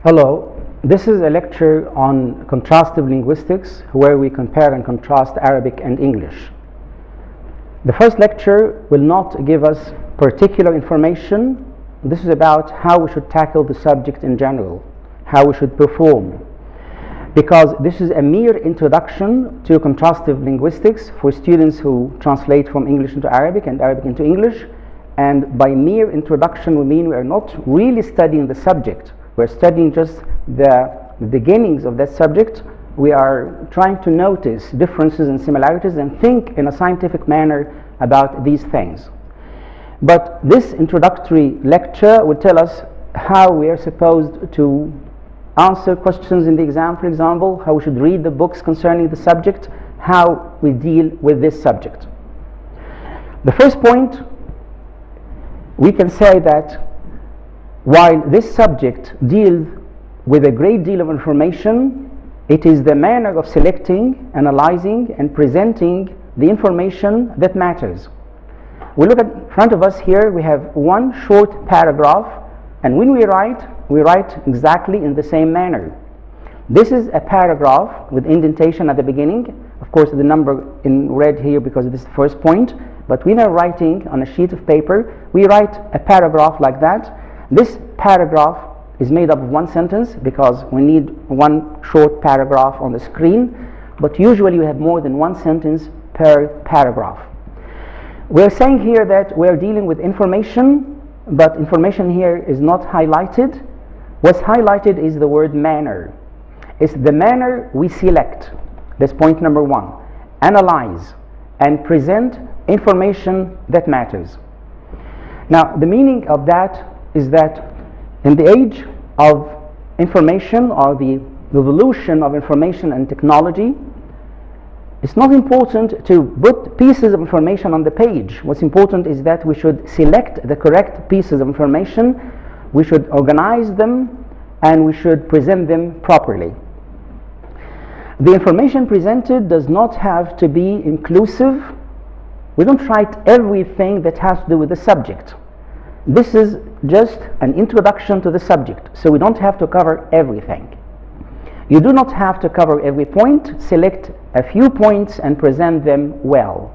Hello, this is a lecture on contrastive linguistics where we compare and contrast Arabic and English. The first lecture will not give us particular information. This is about how we should tackle the subject in general, how we should perform, because this is a mere introduction to contrastive linguistics for students who translate from English into Arabic and Arabic into English. And by mere introduction we mean we are not really studying the subject. We're studying just the beginnings of that subject. We are trying to notice differences and similarities and think in a scientific manner about these things. But this introductory lecture will tell us how we are supposed to answer questions in the exam, for example, how we should read the books concerning the subject, how we deal with this subject. The first point, we can say that while this subject deals with a great deal of information, it is the manner of selecting, analyzing, and presenting the information that matters. We look at front of us here, we have one short paragraph, and when we write exactly in the same manner. This is a paragraph with indentation at the beginning. Of course, the number in red here because this is the first point, but when we are writing on a sheet of paper, we write a paragraph like that. This paragraph is made up of one sentence because we need one short paragraph on the screen, but usually we have more than one sentence per paragraph. We're saying here that we're dealing with information, but information here is not highlighted. What's highlighted is the word manner. It's the manner we select. That's point number one. Analyze and present information that matters. Now, the meaning of that is that in the age of information, or the revolution of information and technology, it's not important to put pieces of information on the page. What's important is that we should select the correct pieces of information, we should organize them, and we should present them properly. The information presented does not have to be inclusive. We don't write everything that has to do with the subject. This is just an introduction to the subject, so we don't have to cover everything. You do not have to cover every point. Select a few points and present them well.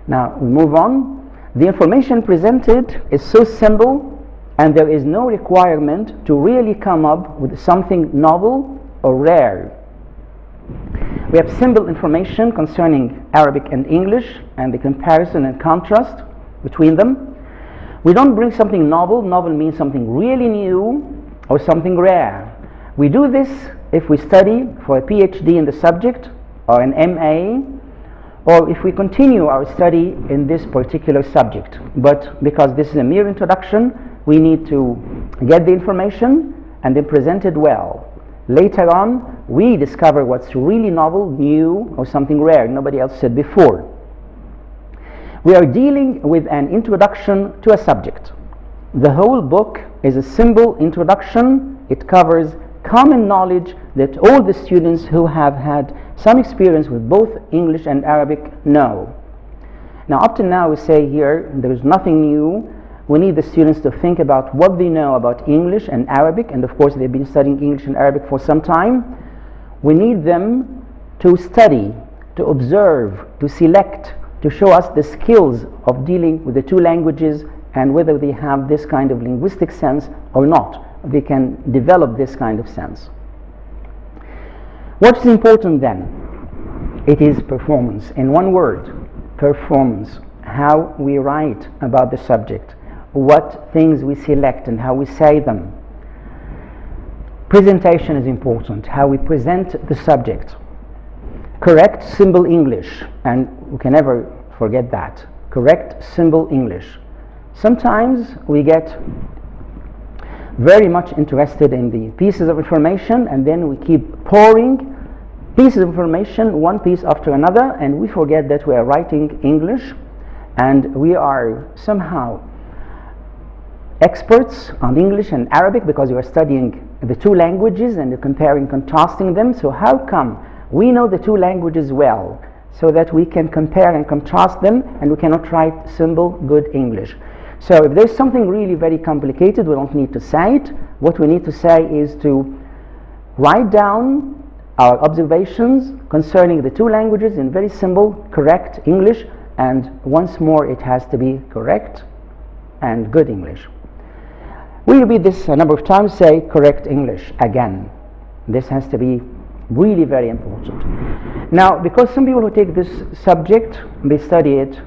Now we move on. The information presented is so simple, and there is no requirement to really come up with something novel or rare. We have simple information concerning Arabic and English and the comparison and contrast between them. We don't bring something novel. Novel means something really new or something rare. We do this if we study for a PhD in the subject or an MA, or if we continue our study in this particular subject. But because this is a mere introduction, we need to get the information and then present it well. Later on, we discover what's really novel, new, or something rare nobody else said before. We are dealing with an introduction to a subject. The whole book is a simple introduction. It covers common knowledge that all the students who have had some experience with both English and Arabic know. Now, up to now, we say here there is nothing new. We need the students to think about what they know about English and Arabic, and of course they've been studying English and Arabic for some time. We need them to study, to observe, to select, to show us the skills of dealing with the two languages and whether they have this kind of linguistic sense or not. They can develop this kind of sense. What's important then? It is performance. In one word, performance. How we write about the subject, what things we select and how we say them. Presentation is important, how we present the subject. Correct, simple English, and we can never forget that. Correct, simple English. Sometimes we get very much interested in the pieces of information, and then we keep pouring pieces of information, one piece after another, and we forget that we are writing English, and we are somehow experts on English and Arabic because you are studying the two languages and you're comparing, contrasting them. So how come we know the two languages well so that we can compare and contrast them, and we cannot write simple, good English? So if there's something really very complicated, we don't need to say it. what we need to say is to write down our observations concerning the two languages in very simple, correct English, and once more it has to be correct and good English. We repeat this a number of times, say correct English again. This has to be really very important. Now, because some people who take this subject, they study it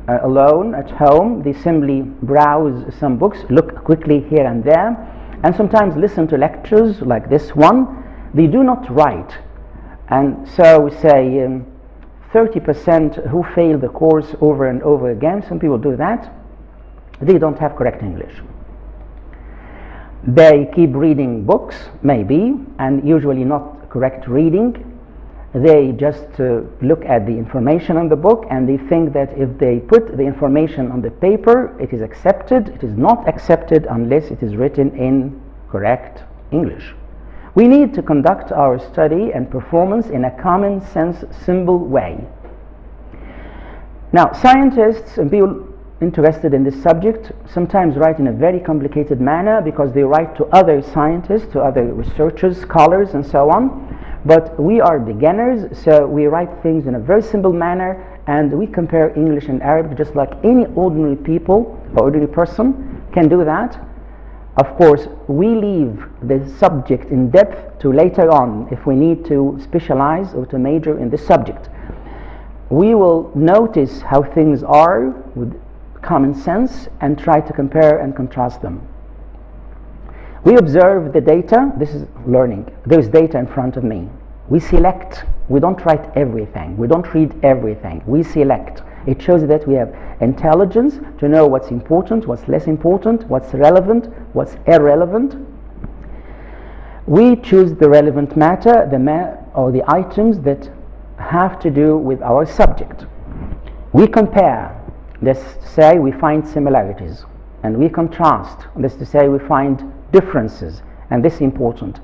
alone at home, they simply browse some books, look quickly here and there, and sometimes listen to lectures like this one. They do not write, and so we say 30% who fail the course over and over again. Some people do that. They don't have correct English. They keep reading books, maybe, and usually not correct reading. They just look at the information on the book, and they think that if they put the information on the paper, it is accepted. It is not accepted unless it is written in correct English. We need to conduct our study and performance in a common sense, simple way. Now, scientists and people interested in this subject sometimes write in a very complicated manner because they write to other scientists, to other researchers, scholars, and so on. But we are beginners, so we write things in a very simple manner, and we compare English and Arabic just like any ordinary people or ordinary person can do that. Of course, we leave the subject in depth to later on if we need to specialize or to major in this subject. We will notice how things are with common sense and try to compare and contrast them. We observe the data. This is learning. There is data in front of me. We select. We don't write everything. We don't read everything. We select. It shows that we have intelligence to know what's important, what's less important, what's relevant, what's irrelevant. We choose the relevant matter, or the items that have to do with our subject. We compare. That's to say, we find similarities, and we contrast. That's to say, we find differences, and this is important.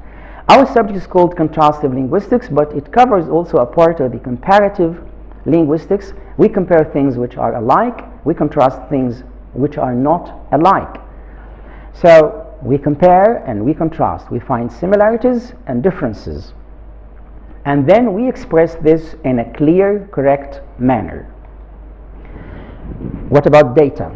Our subject is called contrastive linguistics, but it covers also a part of the comparative linguistics. We compare things which are alike, we contrast things which are not alike. So we compare and we contrast, we find similarities and differences, and then we express this in a clear, correct manner. What about data?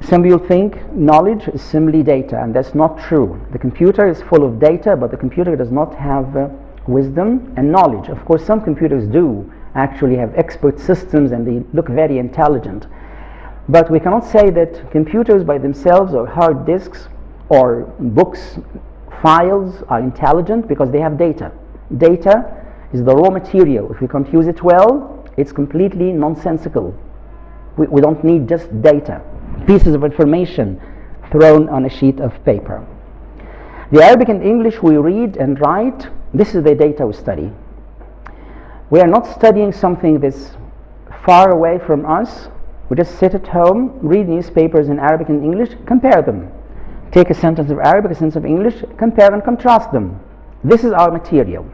Some people think knowledge is simply data, and that's not true. The computer is full of data, but the computer does not have wisdom and knowledge. Of course, some computers do actually have expert systems and they look very intelligent. But we cannot say that computers by themselves or hard disks or books, files are intelligent because they have data. Data is the raw material. If we can't use it well, it's completely nonsensical. We don't need just data, pieces of information thrown on a sheet of paper. The Arabic and English we read and write, this is the data we study. We are not studying something that's far away from us. We just sit at home, read newspapers in Arabic and English, compare them. Take a sentence of Arabic, a sentence of English, compare and contrast them. This is our material.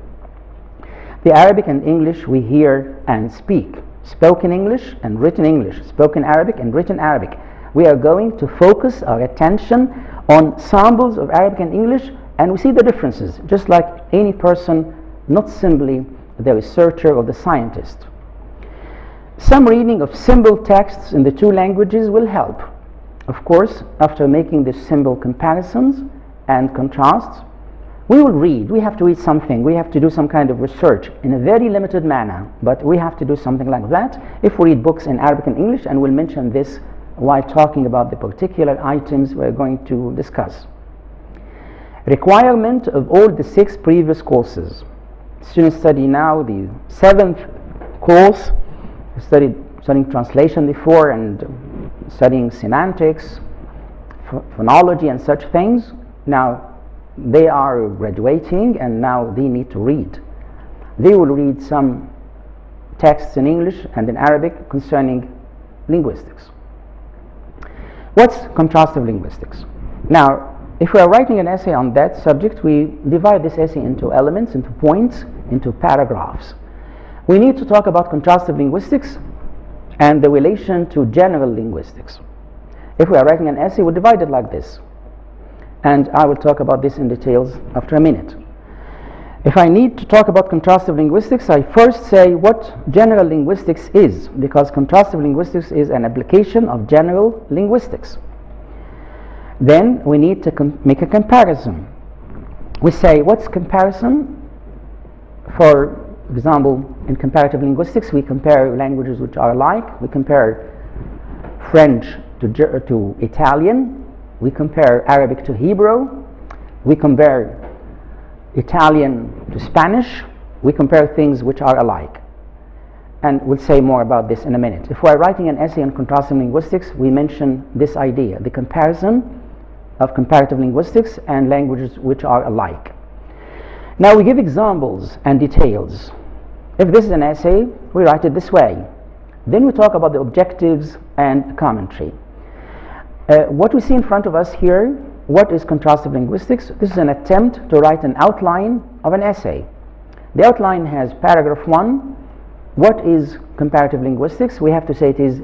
The Arabic and English we hear and speak. Spoken English and written English, spoken Arabic and written Arabic. We are going to focus our attention on samples of Arabic and English, and we see the differences, just like any person, not simply the researcher or the scientist. Some reading of simple texts in the two languages will help. Of course, after making these simple comparisons and contrasts, we will read. We have to read something. We have to do some kind of research in a very limited manner, but we have to do something like that if we read books in Arabic and English, and we'll mention this while talking about the particular items we're going to discuss. Requirement of all the 6 previous courses. Students study now the 7th course. Studying translation before and studying semantics, phonology and such things. Now they are graduating and now they need to read. They will read some texts in English and in Arabic concerning linguistics. What's contrastive linguistics? Now, if we are writing an essay on that subject, we divide this essay into elements, into points, into paragraphs. We need to talk about contrastive linguistics and the relation to general linguistics. If we are writing an essay, we divide it like this. and I will talk about this in details after a minute. If I need to talk about contrastive linguistics, I first say what general linguistics is, because contrastive linguistics is an application of general linguistics. Then we need to make a comparison. We say, what's comparison? For example, in comparative linguistics, we compare languages which are alike. We compare French to Italian. We compare Arabic to Hebrew. We compare Italian to Spanish. We compare things which are alike. And we'll say more about this in a minute. If we're writing an essay on contrastive linguistics, we mention this idea, the comparison of comparative linguistics and languages which are alike. Now we give examples and details. If this is an essay, we write it this way. Then we talk about the objectives and commentary. What we see in front of us here, what is contrastive linguistics? This is an attempt to write an outline of an essay. The outline has paragraph 1. What is comparative linguistics? We have to say it is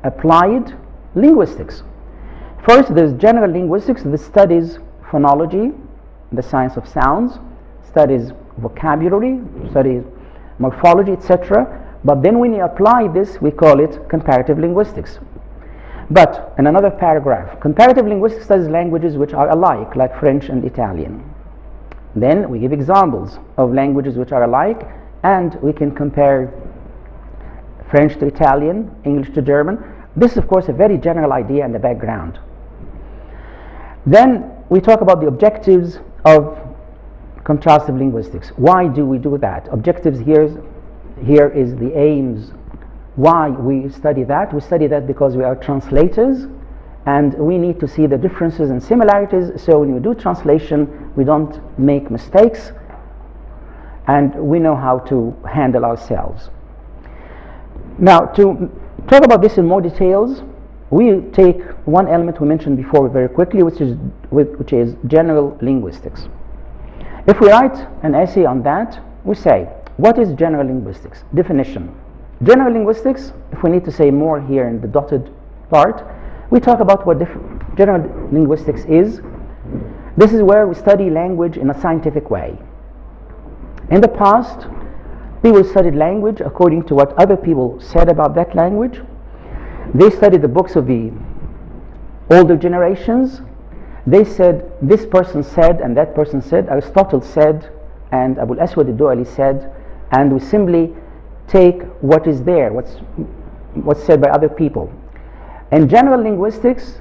applied linguistics. First, there's general linguistics. This studies phonology, the science of sounds, studies vocabulary, studies morphology, etc. But then when you apply this, we call it comparative linguistics. But in another paragraph, comparative linguistics studies languages which are alike, like French and Italian. Then we give examples of languages which are alike, and we can compare French to Italian, English to German. This is, of course, a very general idea and the background. Then we talk about the objectives of contrastive linguistics. Why do we do that? Objectives here is the aims. Why we study that? We study that because we are translators and we need to see the differences and similarities, so when we do translation we don't make mistakes and we know how to handle ourselves. Now, to talk about this in more details, we take one element we mentioned before very quickly, which is general linguistics. If we write an essay on that, we say, what is general linguistics? Definition. General linguistics, if we need to say more here in the dotted part, we talk about what general linguistics is. This is where we study language in a scientific way. In the past, people studied language according to what other people said about that language. They studied the books of the older generations. They said, this person said and that person said, Aristotle said and Abu al-Aswad al-Du'ali said, and we simply take what is there, what's said by other people. In general linguistics,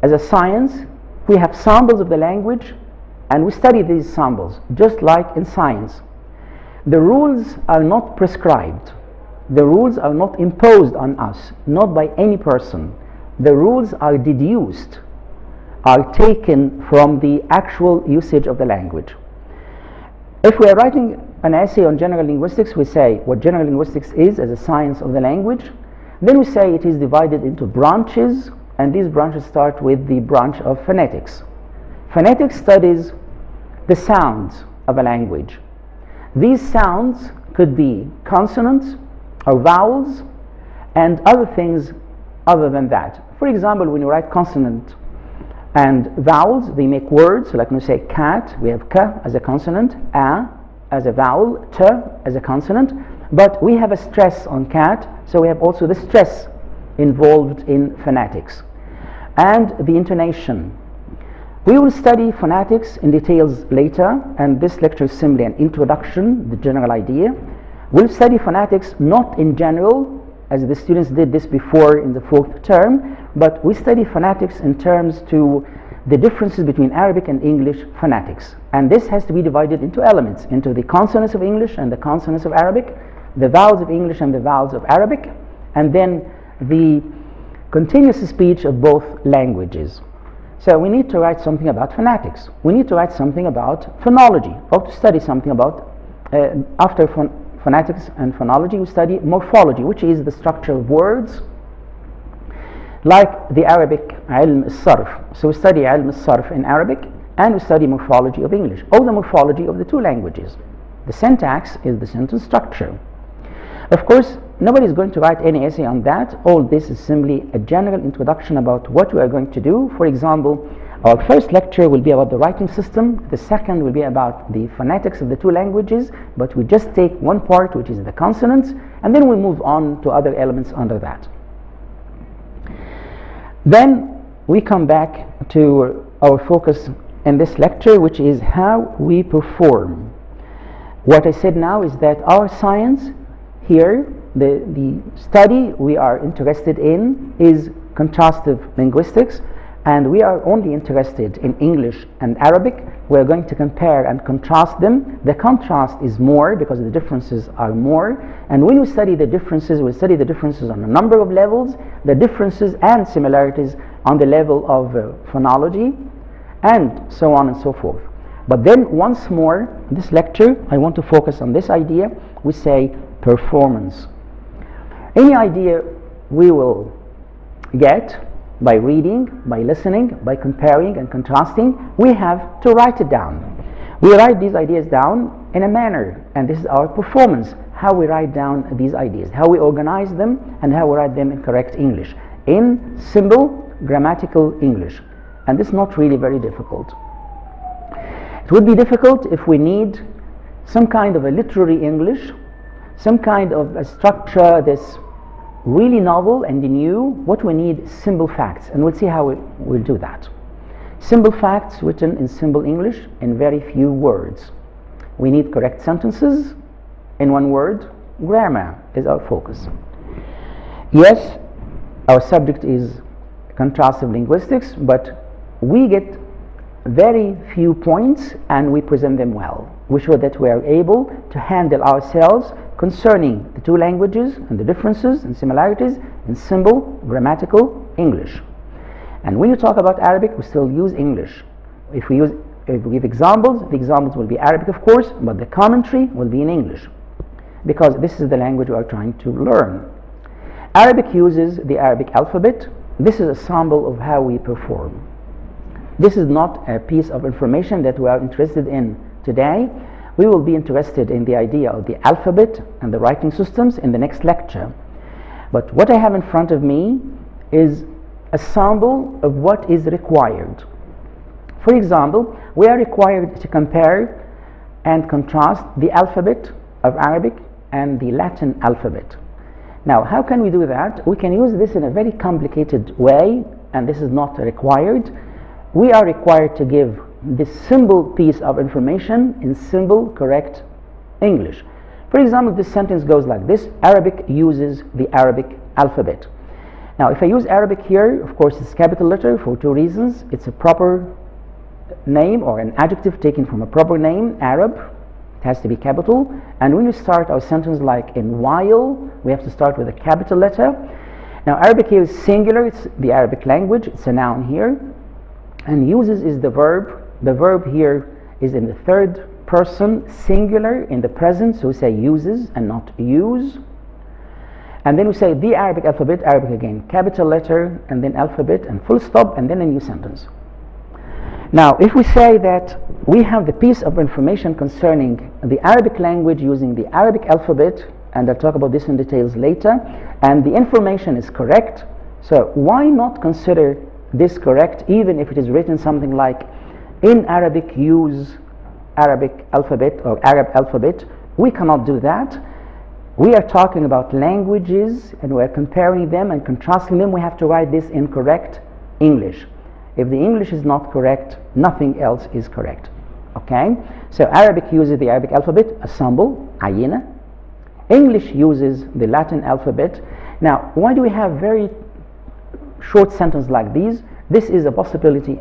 as a science, we have samples of the language and we study these samples, just like in science. The rules are not prescribed. The rules are not imposed on us, not by any person. The rules are deduced, are taken from the actual usage of the language. If we are writing an essay on general linguistics, we say what general linguistics is as a science of the language. Then we say it is divided into branches, and these branches start with the branch of phonetics. Phonetics studies the sounds of a language. These sounds could be consonants or vowels and other things other than that. For example, when you write consonant and vowels, they make words. So like when we say cat, we have ka as a consonant, a as a vowel, t as a consonant, but we have a stress on cat, so we have also the stress involved in phonetics. And the intonation. We will study phonetics in details later, and this lecture is simply an introduction, the general idea. We'll study phonetics not in general, as the students did this before in the 4th term, but we study phonetics in terms to the differences between Arabic and English phonetics. And this has to be divided into elements, into the consonants of English and the consonants of Arabic, the vowels of English and the vowels of Arabic, and then the continuous speech of both languages. So we need to write something about phonetics. We need to write something about phonology, or to study something about, after phonetics and phonology, we study morphology, which is the structure of words, like the Arabic ilm al-sarf. So we study ilm al-sarf in Arabic, and we study morphology of English, or the morphology of the two languages. The syntax is the sentence structure. Of course, nobody is going to write any essay on that. All this is simply a general introduction about what we are going to do. For example, Our first lecture will be about the writing system. The second will be about the phonetics of the two languages, but we just take one part, which is the consonants, and then we move on to other elements under that. Then we come back to our focus in this lecture, which is how we perform. What I said now is that our science here, the study we are interested in is contrastive linguistics, and we are only interested in English and Arabic. We're going to compare and contrast them. The contrast is more because the differences are more, and when we study the differences, we study the differences on a number of levels, the differences and similarities on the level of phonology, and so on and so forth. But then once more, in this lecture, I want to focus on this idea. We say performance. Any idea we will get by reading, by listening, by comparing and contrasting, we have to write it down. We write these ideas down in a manner, and this is our performance, how we write down these ideas, how we organize them, and how we write them in correct English, in simple grammatical English. And this is not really very difficult. It would be difficult if we need some kind of a literary English, some kind of a structure that's really novel and new. What we need is simple facts, and we'll see how we'll do that. Simple facts written in simple English in very few words. We need correct sentences in one word. Grammar is our focus. Yes, our subject is contrastive linguistics, but we get very few points and we present them well. We show that we are able to handle ourselves concerning the two languages and the differences and similarities in simple grammatical English. And when you talk about Arabic, we still use English. If we give examples, the examples will be Arabic, of course, but the commentary will be in English, because this is the language we are trying to learn. Arabic uses the Arabic alphabet. This is a sample of how we perform. This is not a piece of information that we are interested in today. We will be interested in the idea of the alphabet and the writing systems in the next lecture. But what I have in front of me is a sample of what is required. For example, we are required to compare and contrast the alphabet of Arabic and the Latin alphabet. Now, how can we do that? We can use this in a very complicated way, and this is not required. We are required to give this simple piece of information in simple, correct English. For example, this sentence goes like this: Arabic uses the Arabic alphabet. Now, if I use Arabic here, of course, it's capital letter for two reasons. It's a proper name or an adjective taken from a proper name, Arab. It has to be capital. And when we start our sentence like in while, we have to start with a capital letter. Now, Arabic here is singular. It's the Arabic language. It's a noun here. And uses is the verb. The verb here is in the third person singular in the present, so we say uses and not use. And then we say the Arabic alphabet, Arabic again, capital letter, and then alphabet, and full stop, and then a new sentence. Now, if we say that we have the piece of information concerning the Arabic language using the Arabic alphabet, and I'll talk about this in details later, and the information is correct, so why not consider this correct even if it is written something like in Arabic use Arabic alphabet or Arab alphabet? We cannot do that. We are talking about languages and we are comparing them and contrasting them. We have to write this in correct English. If the English is not correct, nothing else is correct. Okay? So Arabic uses the Arabic alphabet, a symbol, ayina. English uses the Latin alphabet. Now, why do we have very short sentence like these? This is a possibility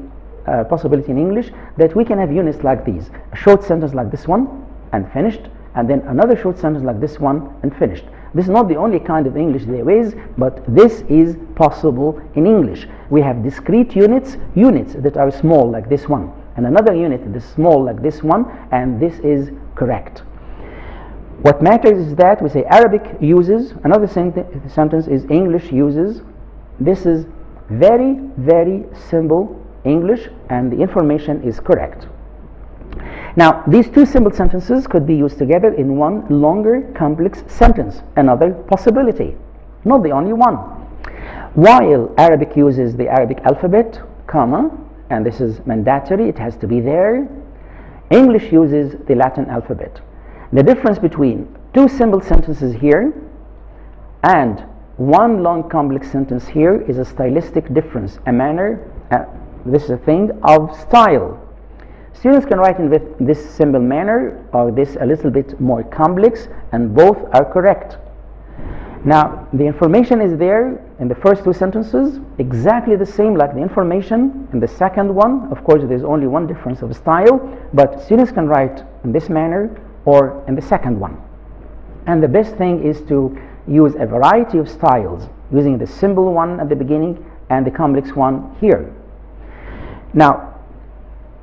in English that we can have units like these. A short sentence like this one and finished, and then another short sentence like this one and finished. This is not the only kind of English there is, but this is possible in English. We have discrete units that are small like this one, and another unit that is small like this one, and this is correct. What matters is that we say Arabic uses, another sentence is English uses. This is very, very simple English, and the information is correct. Now, these two simple sentences could be used together in one longer, complex sentence. Another possibility, not the only one. While Arabic uses the Arabic alphabet, comma, and this is mandatory, it has to be there. English uses the Latin alphabet. The difference between two simple sentences here and one long complex sentence here is a stylistic difference, a manner, this is a thing of style. Students can write in this simple manner or this a little bit more complex, and both are correct. Now, the information is there in the first two sentences, exactly the same like the information in the second one. Of course, there's only one difference of style, but students can write in this manner or in the second one. And the best thing is to use a variety of styles, using the simple one at the beginning and the complex one here. Now,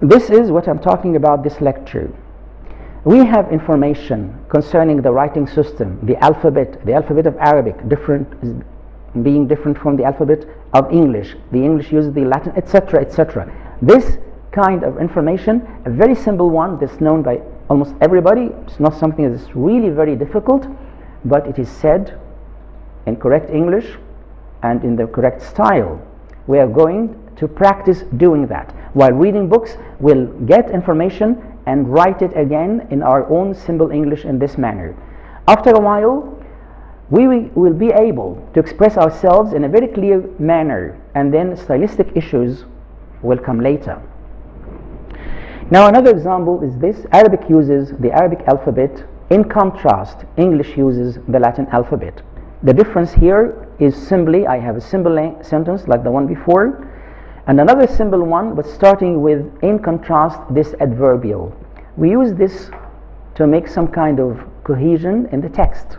this is what I'm talking about this lecture. We have information concerning the writing system, the alphabet of Arabic, being different from the alphabet of English. The English uses the Latin, etc., etc. This kind of information, a very simple one that's known by almost everybody. It's not something that's really very difficult, but it is said in correct English and in the correct style. We are going to practice doing that. While reading books, we'll get information and write it again in our own simple English in this manner. After a while, we will be able to express ourselves in a very clear manner, and then stylistic issues will come later. Now, another example is this. Arabic uses the Arabic alphabet. In contrast, English uses the Latin alphabet. The difference here is simply, I have a simple sentence like the one before, and another simple one, but starting with, in contrast, this adverbial. We use this to make some kind of cohesion in the text.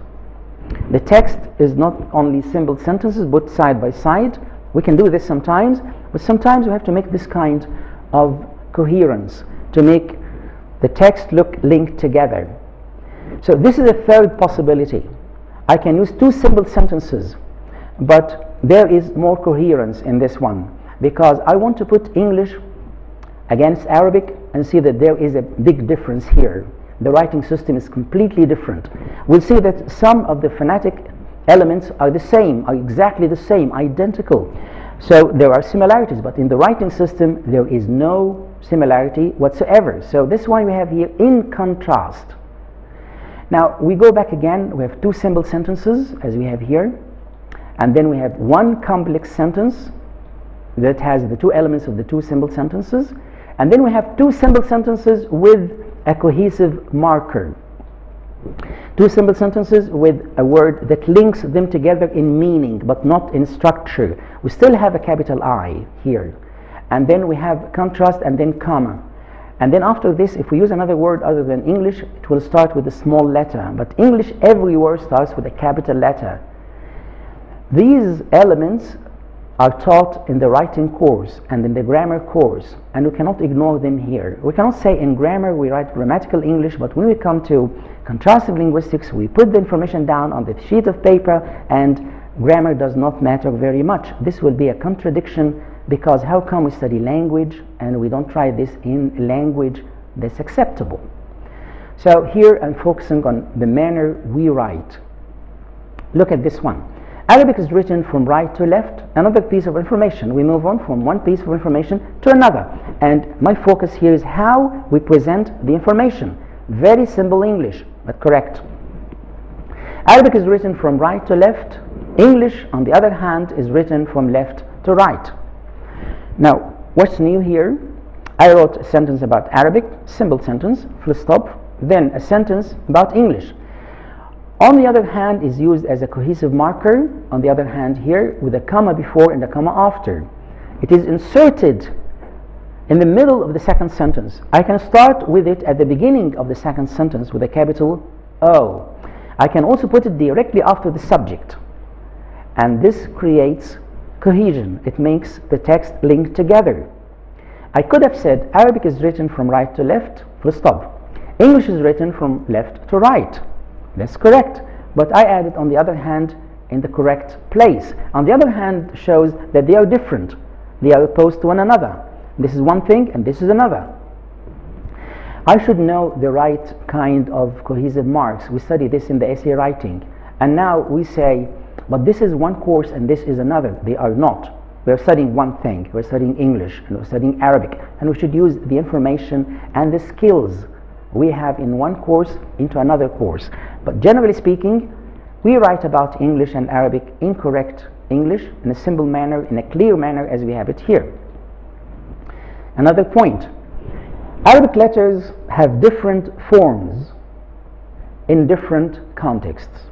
The text is not only simple sentences, but side by side. We can do this sometimes, but sometimes we have to make this kind of coherence to make the text look linked together. So this is a third possibility. I can use two simple sentences, but there is more coherence in this one, because I want to put English against Arabic and see that there is a big difference here. The writing system is completely different. We'll see that some of the phonetic elements are the same, are exactly the same, identical. So there are similarities, but in the writing system there is no similarity whatsoever. So that's why we have here in contrast. Now we go back again, we have two simple sentences as we have here, and then we have one complex sentence that has the two elements of the two simple sentences, and then we have two simple sentences with a cohesive marker. Two simple sentences with a word that links them together in meaning but not in structure. We still have a capital I here, and then we have contrast and then comma, and then after this, if we use another word other than English, it will start with a small letter, but English every word starts with a capital letter. These elements are taught in the writing course and in the grammar course, and we cannot ignore them here. We cannot say in grammar we write grammatical English, but when we come to contrastive linguistics, we put the information down on the sheet of paper, and grammar does not matter very much. This will be a contradiction, because how come we study language and we don't try this in language that's acceptable? So here I'm focusing on the manner we write. Look at this one. Arabic is written from right to left, another piece of information. We move on from one piece of information to another, and my focus here is how we present the information. Very simple English, but correct. Arabic is written from right to left. English, on the other hand, is written from left to right. Now, what's new here? I wrote a sentence about Arabic, simple sentence, full stop, then a sentence about English. On the other hand, is used as a cohesive marker, on the other hand here, with a comma before and a comma after. It is inserted in the middle of the second sentence. I can start with it at the beginning of the second sentence with a capital O. I can also put it directly after the subject, and this creates cohesion. It makes the text link together. I could have said Arabic is written from right to left, full stop. English is written from left to right. That's correct, but I added on the other hand in the correct place. On the other hand shows that they are different. They are opposed to one another. This is one thing and this is another. I should know the right kind of cohesive marks. We study this in the essay writing, and now we say, but this is one course and this is another. They are not. We are studying one thing. We're studying English and we're studying Arabic, and we should use the information and the skills we have in one course into another course. But generally speaking, we write about English and Arabic in correct English, in a simple manner, in a clear manner, as we have it here. Another point: Arabic letters have different forms in different contexts.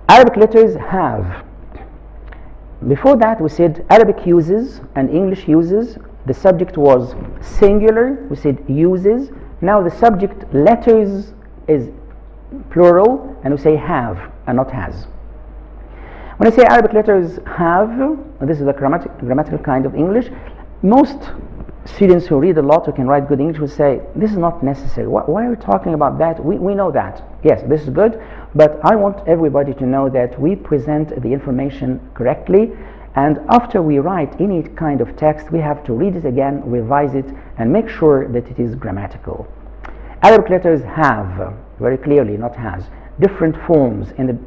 Arabic letters have, before that we said Arabic uses and English uses. The subject was singular, we said uses. Now the subject letters is plural, and we say have and not has. When I say Arabic letters have, this is a grammatical kind of English. Most students who read a lot, who can write good English, will say, this is not necessary. Why are we talking about that? We know that. Yes, this is good, but I want everybody to know that we present the information correctly, and after we write any kind of text, we have to read it again, revise it, and make sure that it is grammatical. Arabic letters have, very clearly, not has, different forms in the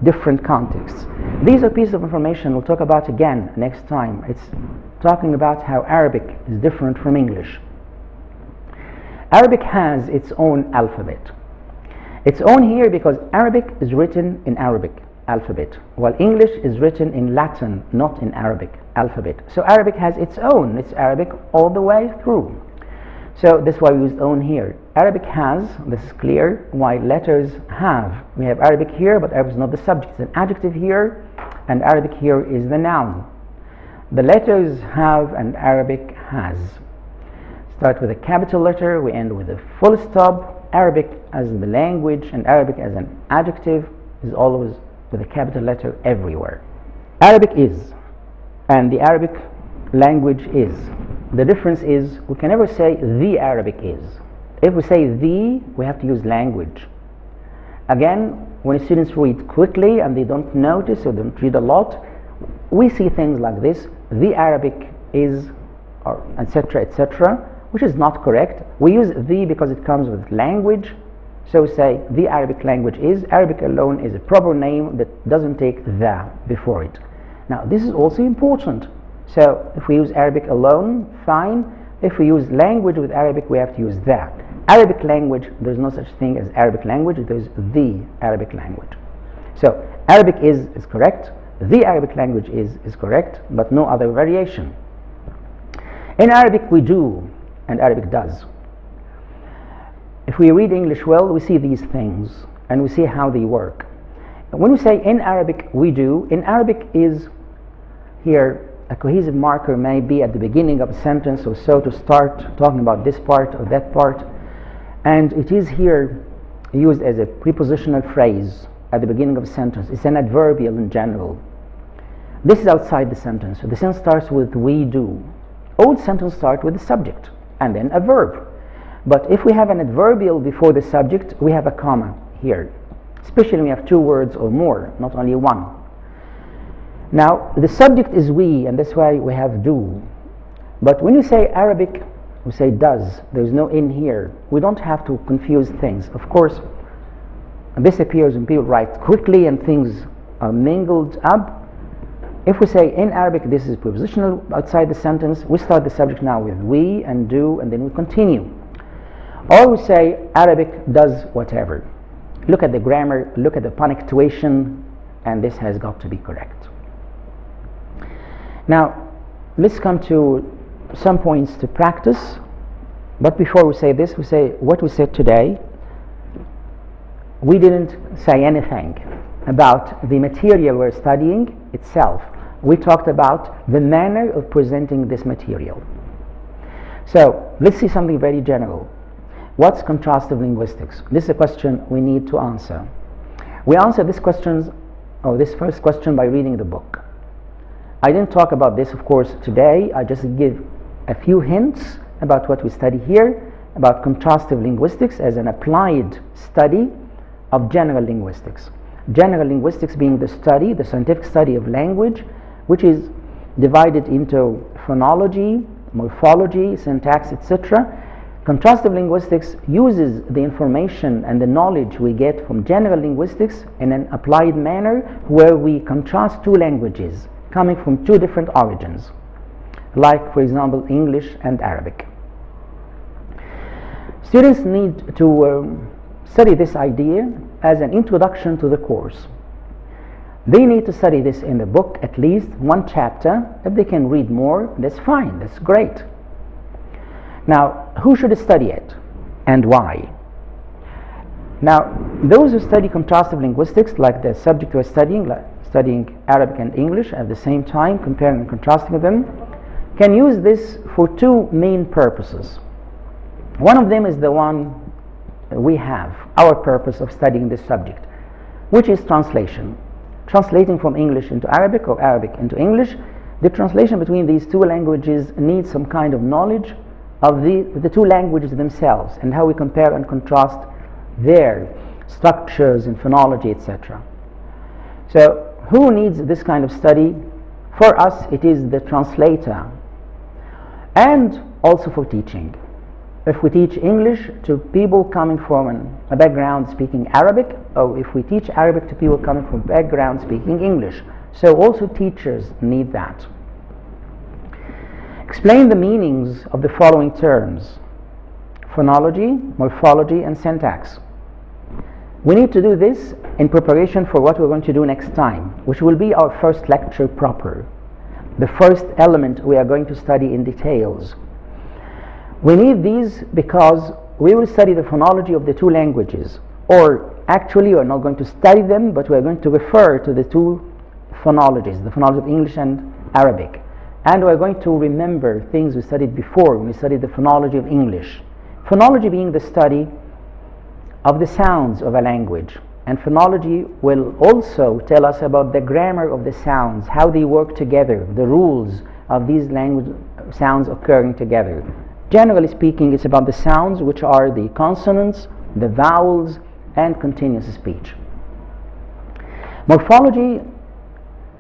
different contexts. These are pieces of information we'll talk about again next time. It's talking about how Arabic is different from English. Arabic has its own alphabet. Its own here because Arabic is written in Arabic alphabet, while English is written in Latin, not in Arabic alphabet. So Arabic has its own. It's Arabic all the way through. So that's why we use own here. Arabic has, this is clear, while letters have. We have Arabic here, but Arabic is not the subject. It's an adjective here, and Arabic here is the noun. The letters have and Arabic has. Start with a capital letter, we end with a full stop. Arabic as the language and Arabic as an adjective is always with a capital letter everywhere. Arabic is, and the Arabic language is. The difference is we can never say the Arabic is. If we say the, we have to use language. Again, when students read quickly and they don't notice or don't read a lot, we see things like this: the Arabic is, or etc., etc., which is not correct. We use the because it comes with language, so we say the Arabic language is. Arabic alone is a proper name that doesn't take the before it. Now this is also important. So if we use Arabic alone, fine. If we use language with Arabic, we have to use the. Arabic language, there's no such thing as Arabic language, there's the Arabic language. So Arabic is correct, the Arabic language is correct, but no other variation. In Arabic we do, and Arabic does. If we read English well, we see these things, and we see how they work. When we say in Arabic we do, in Arabic is here a cohesive marker may be at the beginning of a sentence or so to start talking about this part or that part, and it is here used as a prepositional phrase at the beginning of a sentence. It's an adverbial in general. This is outside the sentence. So the sentence starts with we do. All sentences start with the subject and then a verb. But if we have an adverbial before the subject, we have a comma here, especially when we have two words or more, not only one. Now the subject is we, and that's why we have do. But when you say Arabic, we say does. There's no in here. We don't have to confuse things. Of course, this appears when people write quickly and things are mingled up. If we say in Arabic, this is prepositional outside the sentence, we start the subject now with we and do, and then we continue. Or we say Arabic does whatever. Look at the grammar, look at the punctuation, and this has got to be correct. Now, let's come to some points to practice. But before we say this, we say what we said today. We didn't say anything about the material we're studying itself. We talked about the manner of presenting this material. So, let's see something very general. What's contrastive linguistics? This is a question we need to answer. We answer this first question by reading the book. I didn't talk about this, of course, today. I just give a few hints about what we study here, about contrastive linguistics as an applied study of general linguistics. General linguistics being the study, the scientific study of language, which is divided into phonology, morphology, syntax, etc. Contrastive linguistics uses the information and the knowledge we get from general linguistics in an applied manner where we contrast two languages coming from two different origins, like, for example, English and Arabic. Students need to study this idea as an introduction to the course. They need to study this in the book, at least one chapter. If they can read more, that's fine, that's great. Now, who should study it and why? Now, those who study contrastive linguistics, like the subject we're studying, like studying Arabic and English at the same time, comparing and contrasting them, can use this for two main purposes. One of them is the one we have, our purpose of studying this subject, which is translation. Translating from English into Arabic or Arabic into English. The translation between these two languages needs some kind of knowledge of the two languages themselves and how we compare and contrast their structures and phonology, etc. So who needs this kind of study? For us, it is the translator, and also for teaching. If we teach English to people coming from a background speaking Arabic, or if we teach Arabic to people coming from a background speaking English. So also teachers need that. Explain the meanings of the following terms: phonology, morphology, and syntax. We need to do this in preparation for what we're going to do next time, which will be our first lecture proper. The first element we are going to study in details. We need these because we will study the phonology of the two languages, or actually we're not going to study them, but we're going to refer to the two phonologies, the phonology of English and Arabic. And we're going to remember things we studied before when we studied the phonology of English. Phonology being the study of the sounds of a language, and phonology will also tell us about the grammar of the sounds, how they work together, the rules of these language sounds occurring together. Generally speaking, it's about the sounds, which are the consonants, the vowels, and continuous speech. Morphology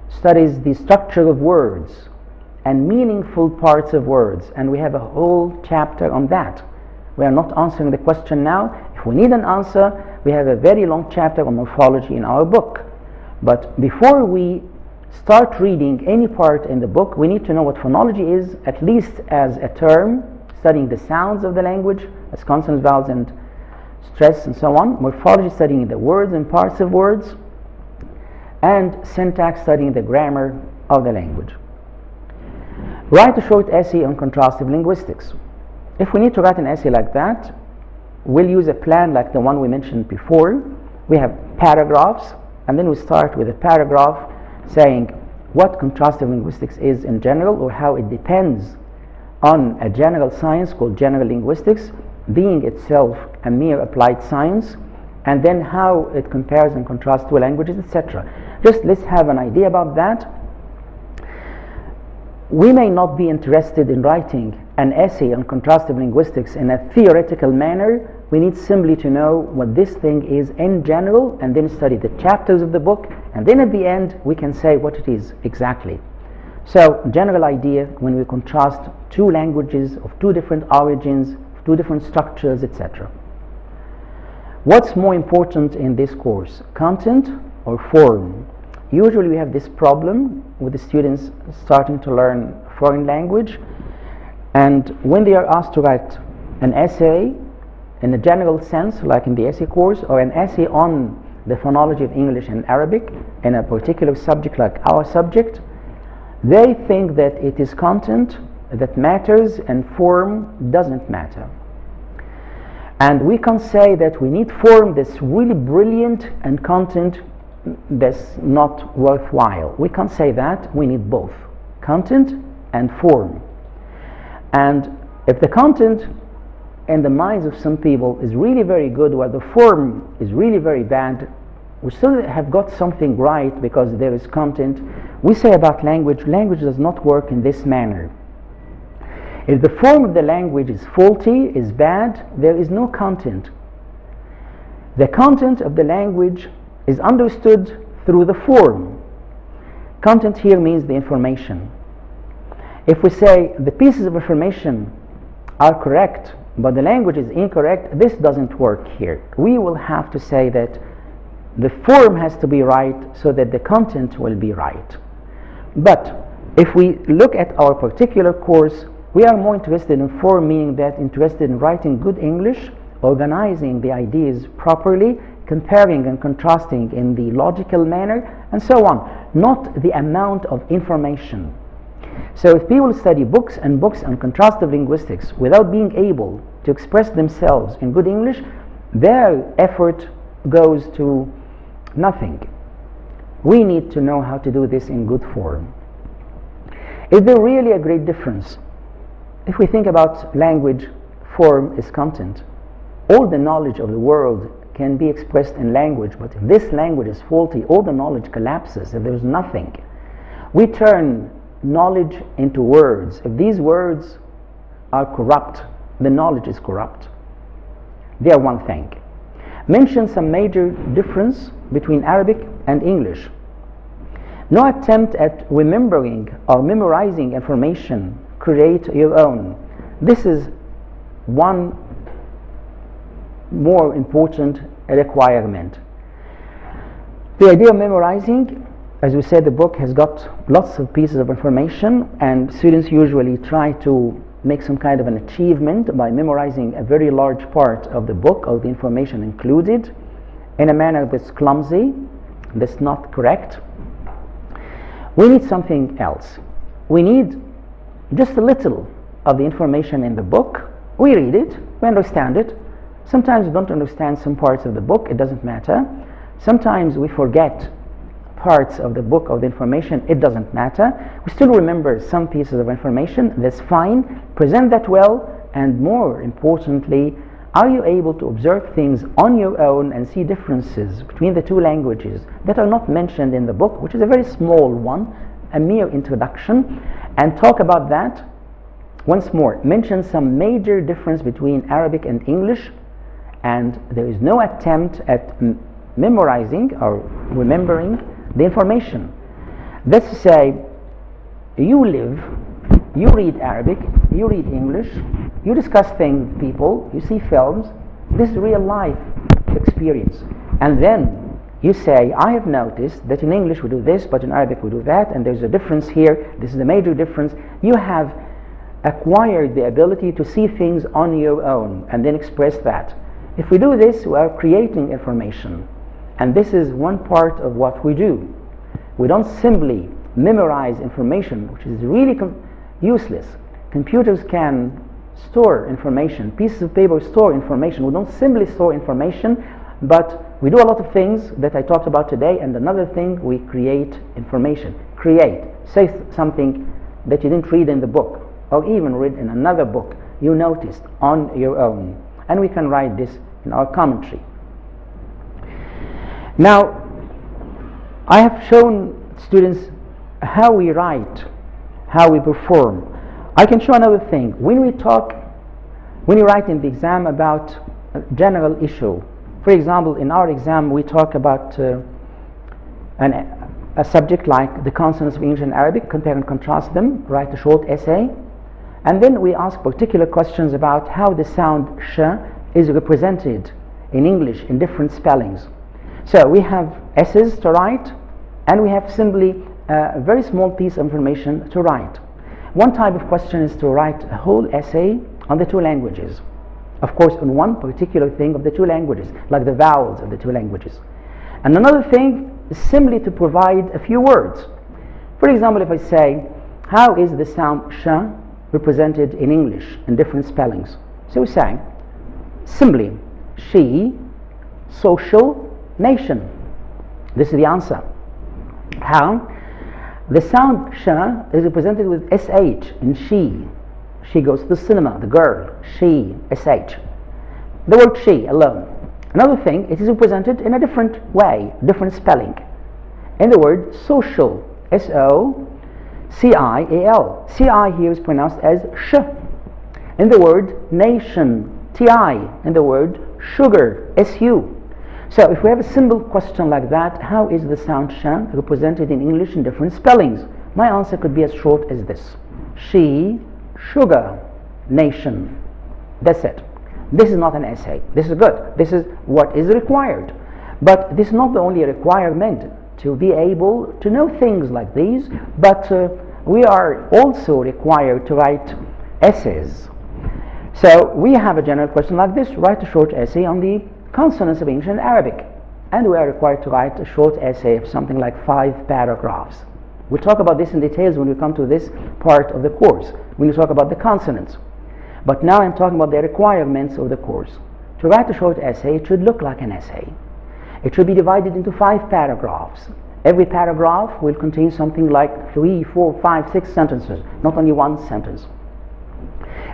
studies the structure of words and meaningful parts of words, and we have a whole chapter on that. We are not answering the question now. If we need an answer, we have a very long chapter on morphology in our book. But before we start reading any part in the book, we need to know what phonology is, at least as a term, studying the sounds of the language as consonants, vowels, and stress, and so on. Morphology, studying the words and parts of words, and syntax, studying the grammar of the language. Write a short essay on contrastive linguistics. If we need to write an essay like that, we'll use a plan like the one we mentioned before. We have paragraphs, and then we start with a paragraph saying what contrastive linguistics is in general, or how it depends on a general science called general linguistics, being itself a mere applied science, and then how it compares and contrasts two languages, etc. Just let's have an idea about that. We may not be interested in writing an essay on contrastive linguistics in a theoretical manner. We need simply to know what this thing is in general, and then study the chapters of the book, and then at the end we can say what it is exactly. So, general idea when we contrast two languages of two different origins, two different structures, etc. What's more important in this course, content or form? Usually we have this problem with the students starting to learn foreign language, and when they are asked to write an essay in a general sense, like in the essay course, or an essay on the phonology of English and Arabic in a particular subject like our subject, they think that it is content that matters and form doesn't matter. And we can say that we need form that's really brilliant and content that's not worthwhile. We can't say that. We need both content and form. And if the content in the minds of some people is really very good, while the form is really very bad, we still have got something right because there is content. We say about language, language does not work in this manner. If the form of the language is faulty, is bad, there is no content. The content of the language is understood through the form. Content here means the information. If we say the pieces of information are correct, but the language is incorrect, this doesn't work here. We will have to say that the form has to be right so that the content will be right. But if we look at our particular course, we are more interested in form, meaning that interested in writing good English, organizing the ideas properly, comparing and contrasting in the logical manner, and so on, not the amount of information. So if people study books and books on contrastive linguistics without being able to express themselves in good English, their effort goes to nothing. We need to know how to do this in good form. Is there really a great difference? If we think about language, form is content. All the knowledge of the world can be expressed in language, but if this language is faulty, all the knowledge collapses. If there's nothing, we turn knowledge into words. If these words are corrupt, the knowledge is corrupt. They are one thing. Mention some major difference between Arabic and English. No attempt at remembering or memorizing information. Create your own. This is one more important requirement. The idea of memorizing, as we said, the book has got lots of pieces of information, and students usually try to make some kind of an achievement by memorizing a very large part of the book or the information included in a manner that's clumsy, that's not correct. We need something else. We need just a little of the information in the book. We read it, we understand it. Sometimes we don't understand some parts of the book, it doesn't matter. Sometimes we forget parts of the book or the information, it doesn't matter. We still remember some pieces of information, that's fine. Present that well, and more importantly, are you able to observe things on your own and see differences between the two languages that are not mentioned in the book, which is a very small one, a mere introduction, and talk about that. Once more, mention some major difference between Arabic and English, and there is no attempt at memorizing or remembering the information. Let's say you live, you read Arabic, you read English, you discuss things with people, you see films, this is real life experience. And then you say, I have noticed that in English we do this, but in Arabic we do that, and there's a difference here, this is a major difference. You have acquired the ability to see things on your own and then express that. If we do this, we are creating information. And this is one part of what we do. We don't simply memorize information, which is really useless. Computers can store information. Pieces of paper store information. We don't simply store information, but we do a lot of things that I talked about today, and another thing, we create information. Create. Say something that you didn't read in the book, or even read in another book, you noticed on your own. And we can write this in our commentary. Now, I have shown students how we write, how we perform. I can show another thing. When you write in the exam about a general issue, for example, in our exam we talk about a subject like the consonants of English and Arabic, compare and contrast them, write a short essay, and then we ask particular questions about how the sound sh is represented in English in different spellings. So we have essays to write, and we have simply a very small piece of information to write. One type of question is to write a whole essay on the two languages. Of course, on one particular thing of the two languages, like the vowels of the two languages. And another thing is simply to provide a few words. For example, if I say, how is the sound sh represented in English in different spellings? So we say, simply, she, social, nation. This is the answer. How? The sound sh is represented with sh in she. She goes to the cinema, the girl, she, sh. The word she alone. Another thing, it is represented in a different way, different spelling. In the word social, S-O-C-I-A-L. C-I here is pronounced as sh. In the word nation, T-I. In the word sugar, S-U. So if we have a simple question like that, how is the sound sh represented in English in different spellings? My answer could be as short as this. She, sugar, nation. That's it. This is not an essay. This is good. This is what is required. But this is not the only requirement. to be able to know things like these, but we are also required to write essays. So we have a general question like this: write a short essay on the consonants of English and Arabic. And we are required to write a short essay of something like 5 paragraphs. We'll talk about this in details when we come to this part of the course, when we talk about the consonants. But now I'm talking about the requirements of the course. To write a short essay, it should look like an essay. It should be divided into 5 paragraphs. Every paragraph will contain something like 3, 4, 5, 6 sentences, not only one sentence.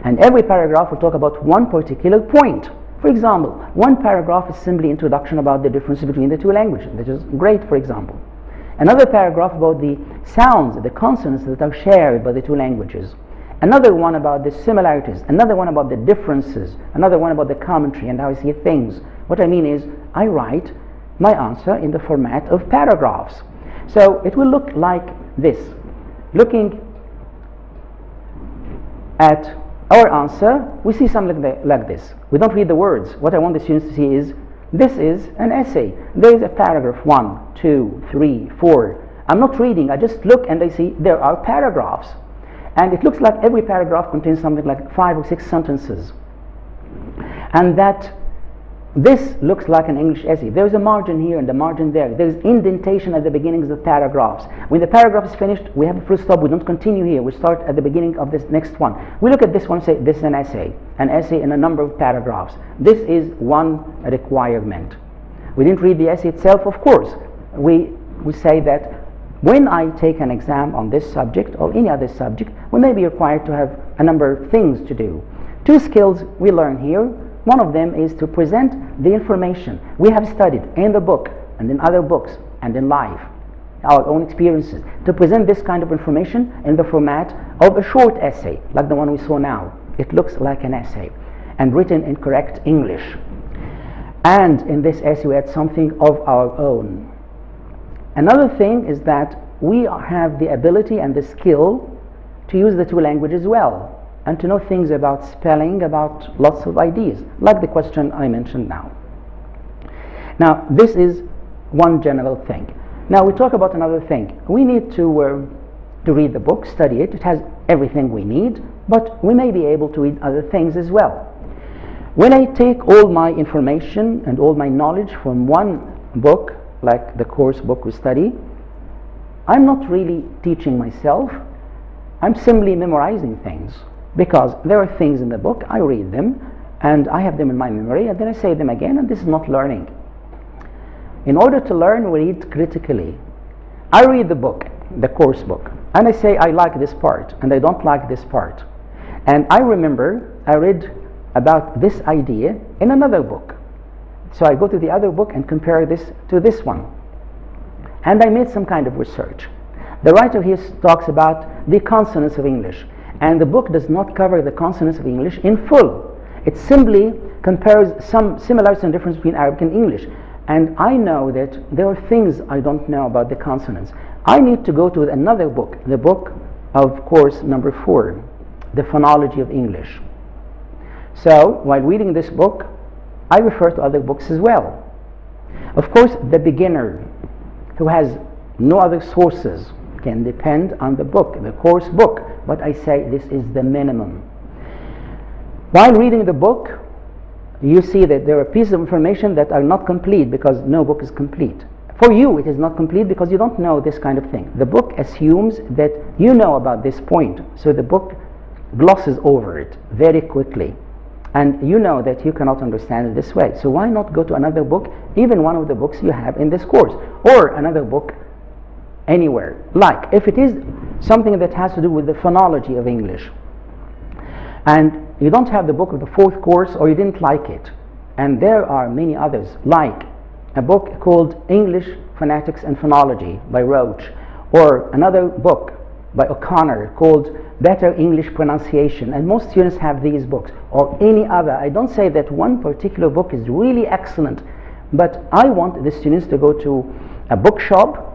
And every paragraph will talk about one particular point. For example, one paragraph is simply introduction about the difference between the 2 languages, which is great, for example. Another paragraph about the sounds, the consonants that are shared by the 2 languages. Another one about the similarities. Another one about the differences. Another one about the commentary and how I see things. What I mean is, I write my answer in the format of paragraphs. So it will look like this. Looking at our answer, we see something like this. We don't read the words. What I want the students to see is, this is an essay. There is a paragraph 1, 2, 3, 4. I'm not reading, I just look and I see there are paragraphs. And it looks like every paragraph contains something like 5 or 6 sentences. And that this looks like an English essay. There is a margin here and a margin there. There is indentation at the beginnings of paragraphs. When the paragraph is finished, we have a full stop. We don't continue here. We start at the beginning of this next one. We look at this one and say, this is an essay in a number of paragraphs. This is one requirement. We didn't read the essay itself, of course. We say that when I take an exam on this subject or any other subject, we may be required to have a number of things to do. 2 skills we learn here. One of them is to present the information we have studied in the book and in other books and in life, our own experiences, to present this kind of information in the format of a short essay, like the one we saw now. It looks like an essay and written in correct English. And in this essay we add something of our own. Another thing is that we have the ability and the skill to use the 2 languages well, and to know things about spelling, about lots of ideas, like the question I mentioned now. Now, this is one general thing. Now, we talk about another thing. We need to read the book, study it. It has everything we need, but we may be able to read other things as well. When I take all my information and all my knowledge from one book, like the course book we study, I'm not really teaching myself. I'm simply memorizing things. Because there are things in the book, I read them, and I have them in my memory, and then I say them again, and this is not learning. In order to learn, we read critically. I read the book, the course book, and I say I like this part, and I don't like this part. And I remember I read about this idea in another book. So I go to the other book and compare this to this one. And I made some kind of research. The writer here talks about the consonants of English. And the book does not cover the consonants of English in full. It simply compares some similarities and differences between Arabic and English. And I know that there are things I don't know about the consonants. I need to go to another book, the book of course number 4, the phonology of English. So while reading this book, I refer to other books as well. Of course, the beginner who has no other sources can depend on the book, the course book, but I say this is the minimum. While reading the book, you see that there are pieces of information that are not complete because no book is complete. For you, it is not complete because you don't know this kind of thing. The book assumes that you know about this point, so the book glosses over it very quickly. And you know that you cannot understand it this way. So why not go to another book, even one of the books you have in this course, or another book anywhere. Like, if it is something that has to do with the phonology of English, and you don't have the book of the 4th course, or you didn't like it, and there are many others, like a book called English Phonetics and Phonology by Roach, or another book by O'Connor called Better English Pronunciation, and most students have these books, or any other. I don't say that one particular book is really excellent, but I want the students to go to a bookshop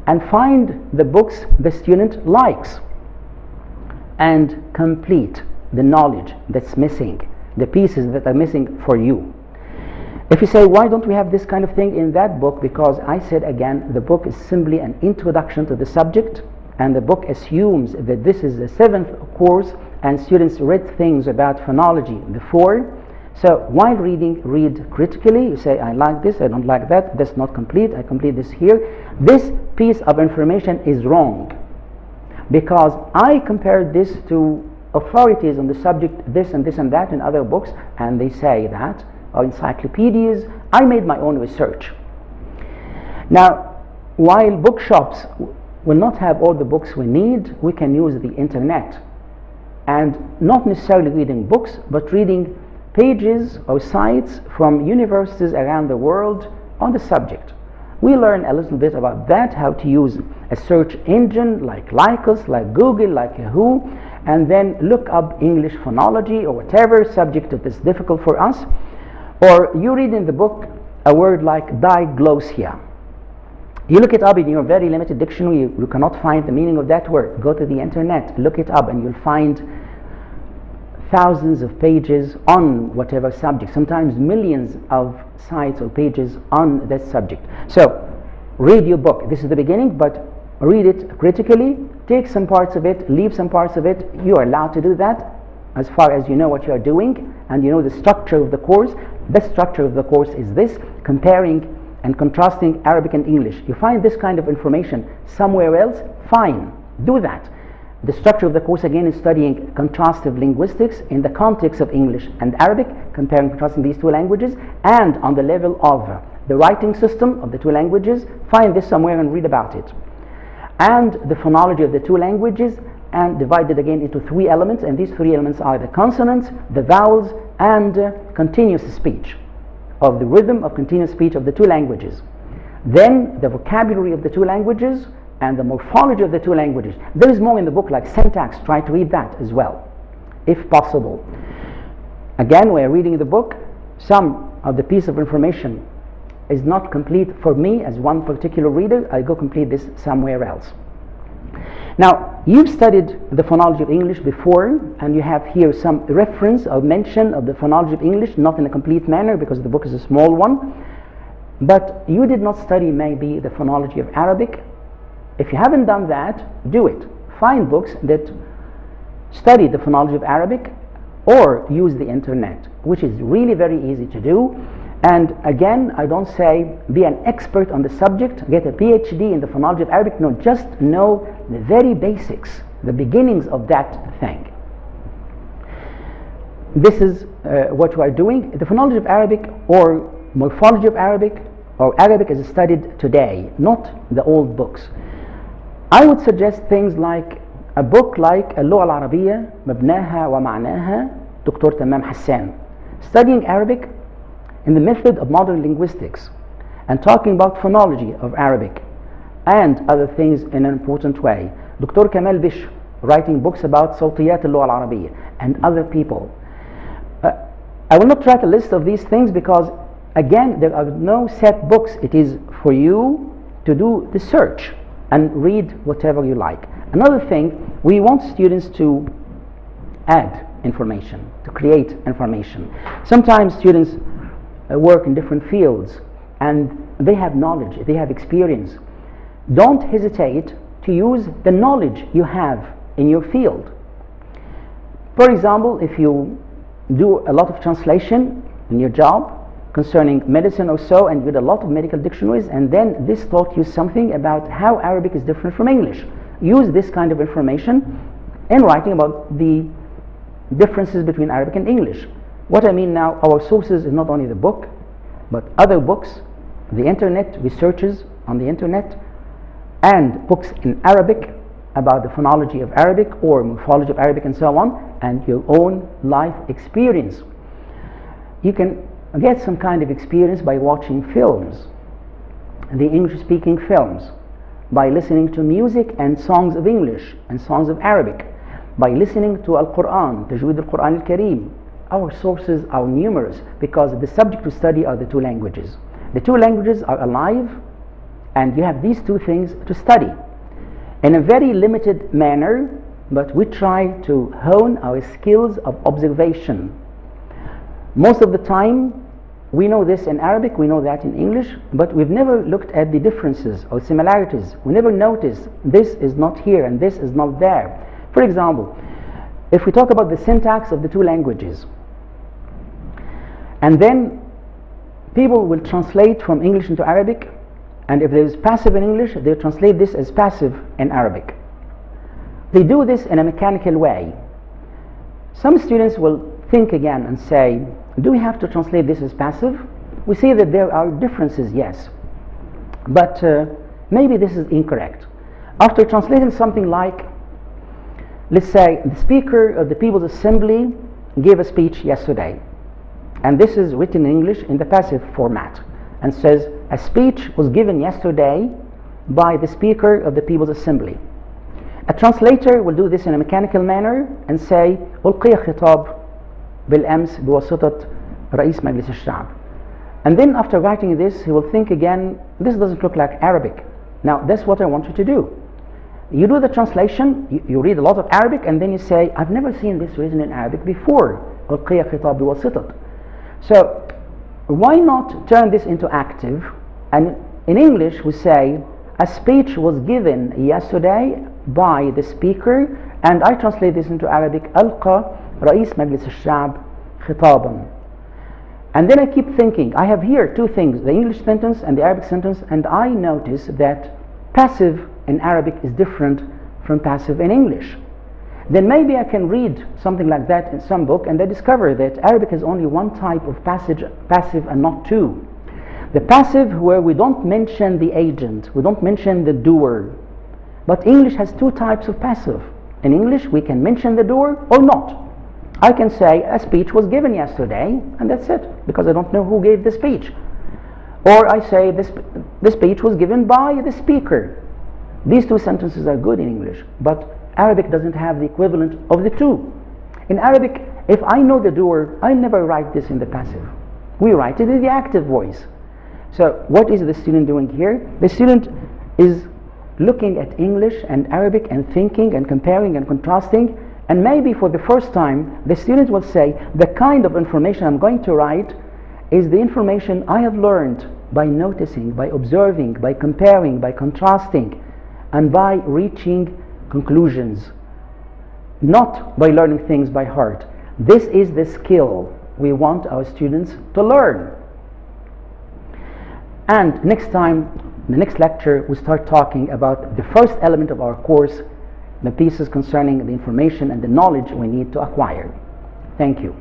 and find the books the student likes and complete the knowledge that's missing, the pieces that are missing for you. If you say, why don't we have this kind of thing in that book? Because I said again, the book is simply an introduction to the subject, and the book assumes that this is the 7th course and students read things about phonology before. So while reading, read critically. You say, I like this, I don't like that, that's not complete, I complete this here. This piece of information is wrong because I compared this to authorities on the subject, this and this and that in other books, and they say that, or encyclopedias. I made my own research. Now, while bookshops will not have all the books we need, we can use the internet, and not necessarily reading books, but reading pages or sites from universities around the world on the subject. We learn a little bit about that, how to use a search engine like Lycos, like Google, like Yahoo, and then look up English phonology or whatever subject that is difficult for us. Or you read in the book a word like diglossia. You look it up in your very limited dictionary, you cannot find the meaning of that word. Go to the internet, look it up, and you'll find thousands of pages on whatever subject, sometimes millions of sites or pages on that subject. So read your book. This is the beginning, but read it critically. Take some parts of it, leave some parts of it. You are allowed to do that as far as you know what you are doing and you know the structure of the course. The structure of the course is this: comparing and contrasting Arabic and English. You find this kind of information somewhere else, fine, do that. The structure of the course again is studying contrastive linguistics in the context of English and Arabic, comparing and contrasting these two languages, and on the level of the writing system of the two languages. Find this somewhere and read about it. And the phonology of the two languages, and divided again into 3 elements, and these 3 elements are the consonants, the vowels, and continuous speech, of the rhythm of continuous speech of the two languages. Then the vocabulary of the two languages and the morphology of the two languages. There is more in the book, like syntax. Try to read that as well, if possible. Again, we are reading the book. Some of the piece of information is not complete for me as one particular reader. I go complete this somewhere else. Now, you've studied the phonology of English before, and you have here some reference or mention of the phonology of English, not in a complete manner because the book is a small one. But you did not study maybe the phonology of Arabic. If you haven't done that, do it. Find books that study the phonology of Arabic, or use the internet, which is really very easy to do. And again, I don't say be an expert on the subject, get a PhD in the phonology of Arabic. No, just know the very basics, the beginnings of that thing. This is what we are doing. The phonology of Arabic or morphology of Arabic or Arabic is studied today, not the old books. I would suggest things like a book like اللغة العربية مبناها ومعناها دكتور تمام حسان, studying Arabic in the method of modern linguistics and talking about phonology of Arabic and other things in an important way. Dr. Kamal Bish writing books about صوتيات اللغة العربية, and other people. I will not write a list of these things because again there are no set books. It is for you to do the search and read whatever you like. Another thing, we want students to add information, to create information. Sometimes students work in different fields and they have knowledge, they have experience. Don't hesitate to use the knowledge you have in your field. For example, if you do a lot of translation in your job concerning medicine or so, and you read a lot of medical dictionaries, and then this taught you something about how Arabic is different from English. Use this kind of information in writing about the differences between Arabic and English. What I mean now, our sources is not only the book, but other books, the internet, researches on the internet, and books in Arabic about the phonology of Arabic or morphology of Arabic and so on, and your own life experience. You can get some kind of experience by watching films, the English-speaking films, by listening to music and songs of English and songs of Arabic, by listening to Al-Quran, Tajweed Al-Quran Al-Kareem. Our sources are numerous because the subject to study are the two languages. The two languages are alive, and you have these two things to study in a very limited manner, but we try to hone our skills of observation. Most of the time we know this in Arabic, we know that in English, but we've never looked at the differences or similarities. We never noticed this is not here and this is not there. For example, if we talk about the syntax of the two languages, and then people will translate from English into Arabic, and if there is passive in English, they translate this as passive in Arabic. They do this in a mechanical way. Some students will think again and say, do we have to translate this as passive? We see that there are differences, yes, but maybe this is incorrect. After translating something like, let's say the speaker of the People's Assembly gave a speech yesterday, and this is written in English in the passive format, and says a speech was given yesterday by the speaker of the People's Assembly. A translator will do this in a mechanical manner and say ألقي خطاب بالأمس بواسطة رئيس مجلس الشعب. And then after writing this, he will think again, this doesn't look like Arabic. Now that's what I want you to do. You do the translation, you read a lot of Arabic, and then you say, I've never seen this written in Arabic before. ألقي خطاب بواسطة. So why not turn this into active? And in English we say, a speech was given yesterday by the speaker, and I translate this into Arabic, ألقى رئيس مجلس الشعب خطابا. And then I keep thinking, I have here two things, the English sentence and the Arabic sentence, and I notice that passive in Arabic is different from passive in English. Then maybe I can read something like that in some book, and I discover that Arabic has only one type of passive and not two. The passive where we don't mention the agent, we don't mention the doer. But English has two types of passive. In English we can mention the doer or not. I can say a speech was given yesterday, and that's it, because I don't know who gave the speech. Or I say the speech was given by the speaker. These two sentences are good in English, but Arabic doesn't have the equivalent of the two. In Arabic, if I know the doer, I never write this in the passive. We write it in the active voice. So what is the student doing here? The student is looking at English and Arabic and thinking and comparing and contrasting, and maybe for the first time the student will say, the kind of information I'm going to write is the information I have learned by noticing, by observing, by comparing, by contrasting, and by reaching conclusions, not by learning things by heart. This is the skill we want our students to learn. And next time, the next lecture, we start talking about the first element of our course, the pieces concerning the information and the knowledge we need to acquire. Thank you.